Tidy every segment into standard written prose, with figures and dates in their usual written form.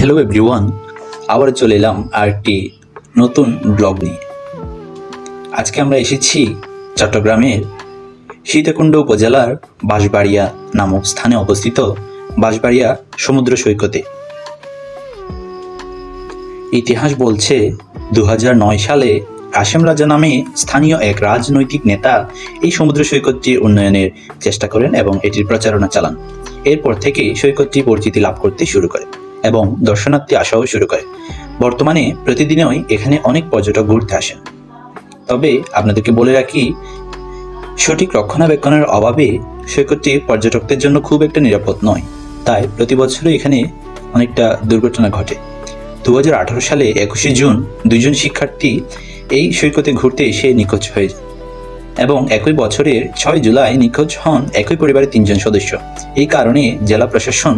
Hello everyone, আবার চলে এলাম আরেকটি নতুন ব্লগ নিয়ে। আজকে আমরা এসেছি চট্টগ্রামের সীতাকুণ্ড উপজেলার বাঁশবাড়িয়া নামক স্থানে অবস্থিত বাঁশবাড়িয়া সমুদ্র সৈকতে। ইতিহাস বলছে 2009 সালে কাশেম রাজা নামে স্থানীয় এক রাজনৈতিক নেতা এই সমুদ্র সৈকতটির উন্নয়নের চেষ্টা করেন এবং এটির প্রচারণা চালান। এরপর থেকে সৈকতটি পরিচিতি লাভ করতে শুরু করে এবং দর্শনার্থী আসাও শুরু করে। বর্তমানে প্রতিদিনই এখানে অনেক পর্যটক ঘুরতে আসেন। তবে আপনাদেরকে বলে রাখি, সঠিক রক্ষণাবেক্ষণের অভাবে সৈকতটি পর্যটকদের জন্য খুব একটা নিরাপদ নয়। তাই প্রতি বছরই এখানে অনেকটা দুর্ঘটনা ঘটে। 2018 সালে 21 জুন 2 জন শিক্ষার্থী এই সৈকতে ঘুরতে এসে নিখোঁজ হয়ে যায় এবং একই বছরের 6 জুলাই নিখোঁজ হন একই পরিবারের 3 জন সদস্য। এই কারণে জেলা প্রশাসন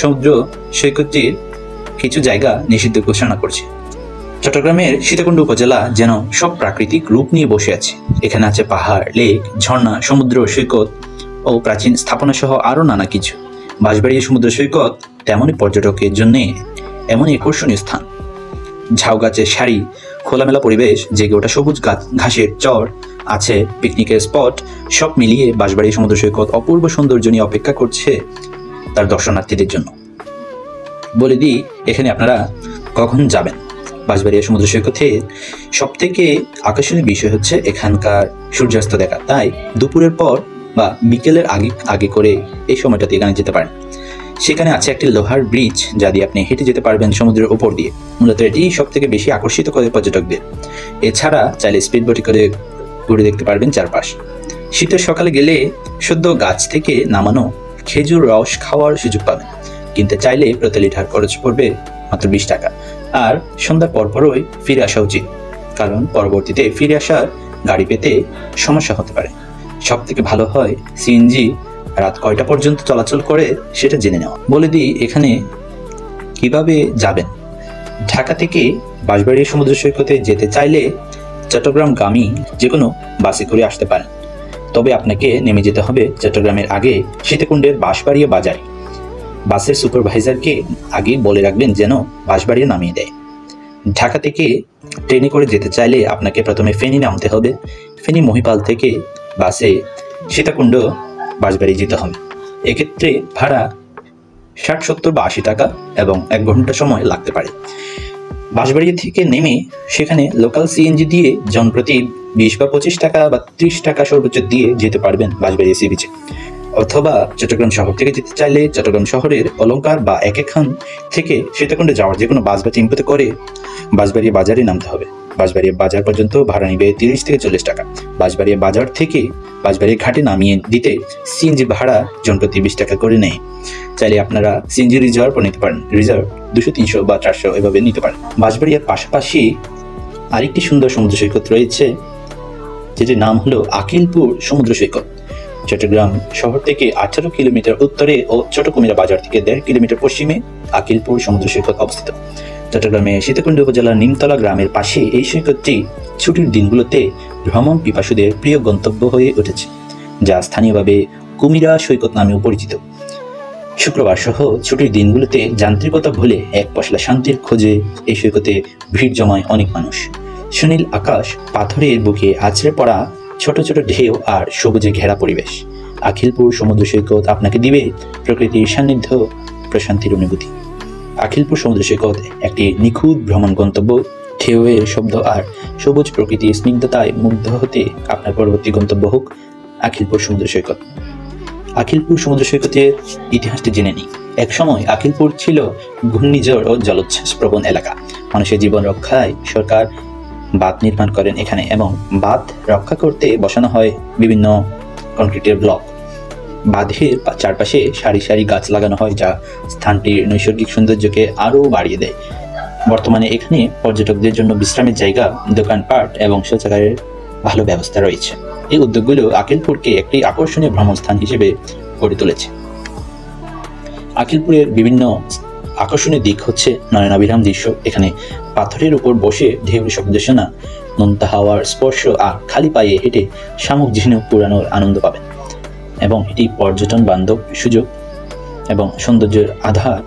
সমুদ্র সৈকতটির কিছু জায়গা নিষিদ্ধ ঘোষণা করছে। চট্টগ্রামের সীতাকুণ্ড উপজেলা যেন সব প্রাকৃতিক রূপ নিয়ে বসে আছে। এখানে আছে পাহাড়, লেক, ঝর্ণা, সমুদ্র সৈকত ও প্রাচীন স্থাপনা সহ আরও নানা কিছু। বাঁশবাড়িয়া সমুদ্র সৈকত তেমনই পর্যটকের জন্য এমনই আকর্ষণীয় স্থান। ঝাউ গাছের সারি, খোলামেলা পরিবেশ, জেগে ওঠা সবুজ ঘাসের চর, আছে পিকনিকের স্পট, সব মিলিয়ে বাঁশবাড়িয়া সমুদ্র সৈকত অপূর্ব সৌন্দর্য নিয়ে অপেক্ষা করছে তার দর্শনার্থীদের জন্য। বলে দিই, এখানে আপনারা কখন যাবেন। বাঁশবাড়িয়া সমুদ্র সৈকতের সব থেকে আকর্ষণীয় বিষয় হচ্ছে এখানকার সূর্যাস্ত দেখা। তাই দুপুরের পর বা বিকেলের আগে করে এই সময়টাতে এখানে যেতে পারেন। সেখানে আছে একটি লোহার ব্রিজ, যা দিয়ে আপনি হেঁটে যেতে পারবেন সমুদ্রের উপর দিয়ে। মূলত এটি সব থেকে বেশি আকর্ষিত করে পর্যটকদের। এছাড়া চাইলে স্পিড বোটে করে ঘুরে দেখতে পারবেন চারপাশ। শীতের সকালে গেলে সদ্য গাছ থেকে নামানো খেজুর রস খাওয়ার সুযোগ পাবেন, কিনতে চাইলে প্রতি লিটার খরচ পড়বে মাত্র 20 টাকা। আর সন্ধ্যার পরপরই ফিরে আসা উচিত, কারণ পরবর্তীতে ফিরে আসার গাড়ি পেতে সমস্যা হতে পারে। সব থেকে ভালো হয় সিএনজি রাত কয়টা পর্যন্ত চলাচল করে সেটা জেনে নেওয়া। বলে দিই, এখানে কিভাবে যাবেন। ঢাকা থেকে বাঁশবাড়িয়া সমুদ্র সৈকতে যেতে চাইলে চট্টগ্রামগামী যে কোনো বাসে করে আসতে পারেন। তবে আপনাকে নেমে যেতে হবে চট্টগ্রামের আগে সীতাকুণ্ডের বাঁশবাড়িয়া বাজারে। বাসের সুপারভাইজারকে আগেই বলে রাখবেন যেন বাঁশবাড়িয়া নামিয়ে দেয়। ঢাকা থেকে ট্রেনে করে যেতে চাইলে আপনাকে প্রথমে ফেনী নামতে হবে। ফেনী মহিপাল থেকে বাসে সীতাকুণ্ড বাঁশবাড়ি যেতে হবে। এক্ষেত্রে ভাড়া 60, 70 বা 80 টাকা এবং 1 ঘন্টা সময় লাগতে পারে। বাঁশবাড়িয়া থেকে নেমে সেখানে লোকাল সিএনজি দিয়ে জনপ্রতি 20 বা 25 টাকা বা 30 টাকা সর্বোচ্চ দিয়ে যেতে পারবেন বাঁশবাড়িয়া সি বিচে। অথবা চট্টগ্রাম শহর থেকে যেতে চাইলে চট্টগ্রাম শহরের অলঙ্কার বা একেখান থেকে সীতাকুণ্ডে যাওয়ার যে কোনো বাস বা টেম্পোতে করে বাঁশবাড়িয়া বাজারে নামতে হবে। বাঁশবাড়িয়া বাজার পর্যন্ত ভাড়া নেবে 30 থেকে 40 টাকা। বাঁশবাড়িয়া বাজার থেকে বাঁশবাড়িয়া ঘাটে নামিয়ে দিতে সিএনজি ভাড়া জনপ্রতি 20 টাকা করে নেয়। চাইলে আপনারা সিএনজি রিজার্ভও নিতে পারেন। রিজার্ভ 200, 300 বা 400 এভাবে নিতে পারেন। বাঁশবাড়িয়ার পাশাপাশি আরেকটি সুন্দর সমুদ্র সৈকত রয়েছে, যেটির নাম হলো আকিলপুর সমুদ্র সৈকত। চট্টগ্রাম শহর থেকে 18 কিলোমিটার উত্তরে ও ছোট কুমিরা বাজার থেকে 1.5 কিলোমিটার পশ্চিমে আকিলপুর সমুদ্র সৈকত অবস্থিত। চট্টগ্রামে সীতাকুণ্ড উপজেলার নিমতলা গ্রামের পাশে এই সৈকতটি ছুটির দিনগুলোতে ভ্রমণ পিপাসুদের প্রিয় গন্তব্য হয়ে উঠেছে, যা স্থানীয়ভাবে কুমিরা সৈকত নামেও পরিচিত। শুক্রবার সহ ছুটির দিনগুলোতে যান্ত্রিকতা ভুলে এক পশলা শান্তির খোঁজে এই সৈকতে ভিড় জমায় অনেক মানুষ। সুনীল আকাশ, পাথরের বুকে আছড়ে পড়া ছোট ছোট ঢেউ আর সবুজে ঘেরা পরিবেশ। আখিলপুর সমুদ্র সৈকত আপনাকে দিবে প্রকৃতির সান্নিধ্য, প্রশান্তির অনুভূতি। আখিলপুর সমুদ্র সৈকত একটি নিখুঁত ভ্রমণ গন্তব্য। ঢেউয়ের শব্দ আর সবুজ প্রকৃতির স্নিগ্ধতায় মুগ্ধ হতে আপনার পরবর্তী গন্তব্য হোক আখিলপুর সমুদ্র সৈকত। আখিলপুর সমুদ্র সৈকতের ইতিহাসটি জেনে নিই। এক সময় আখিলপুর ছিল ঘূর্ণিঝড় ও জলোচ্ছ্বাস প্রবণ এলাকা। মানুষের জীবন রক্ষায় সরকার বাঁধ নির্মাণ করেন এখানে এবং বাঁধ রক্ষা করতে বসানো হয় বিভিন্ন কংক্রিটের ব্লক। বাঁধের চারপাশে সারি সারি গাছ লাগানো হয়, যা স্থানটির নৈসর্গিক সৌন্দর্যকে আরও বাড়িয়ে দেয়। বর্তমানে এখানে পর্যটকদের জন্য বিশ্রামের জায়গা, দোকানপাট এবং শৌচাগারের ভালো ব্যবস্থা রয়েছে। এই উদ্যোগগুলো আকিলপুরকে একটি আকর্ষণীয় ভ্রমণ স্থান হিসেবে গড়ে তুলেছে। আকিলপুরের বিভিন্ন আকর্ষণীয় দিক হচ্ছে নয়নাভিরাম দৃশ্য। এখানে পাথরের উপর বসে ঢেউর শব্দ শোনা, নোনতা হাওয়ার স্পর্শ আর খালি পায়ে হেঁটে শামুক ঝিনুক পুরানোর আনন্দ পাবেন। এবং এটি পর্যটন বান্ধব সুযোগ এবং সৌন্দর্যের আধার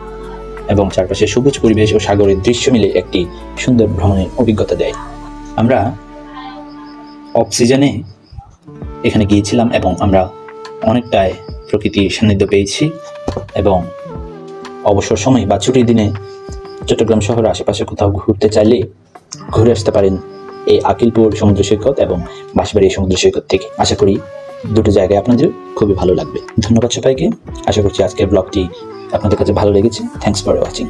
এবং চারপাশে সবুজ পরিবেশ ও সাগরের দৃশ্য মিলে একটি সুন্দর ভ্রমণের অভিজ্ঞতা দেয়। আমরা অফ সিজনে এখানে গিয়েছিলাম এবং আমরা অনেকটাই প্রকৃতির সান্নিধ্য পেয়েছি এবং অবসর সময় বা ছুটির দিনে চট্টগ্রাম শহরের আশেপাশে কোথাও ঘুরতে চাইলে ঘুরে আসতে পারেন এই আকিলপুর সমুদ্র সৈকত এবং বাঁশবাড়ি সমুদ্র সৈকত থেকে। আশা করি দুটো জায়গায় আপনাদের খুবই ভালো লাগবে। ধন্যবাদ সবাইকে। আশা করছি আজকের ব্লগটি আপনাদের কাছে ভালো লেগেছে। Thanks for watching.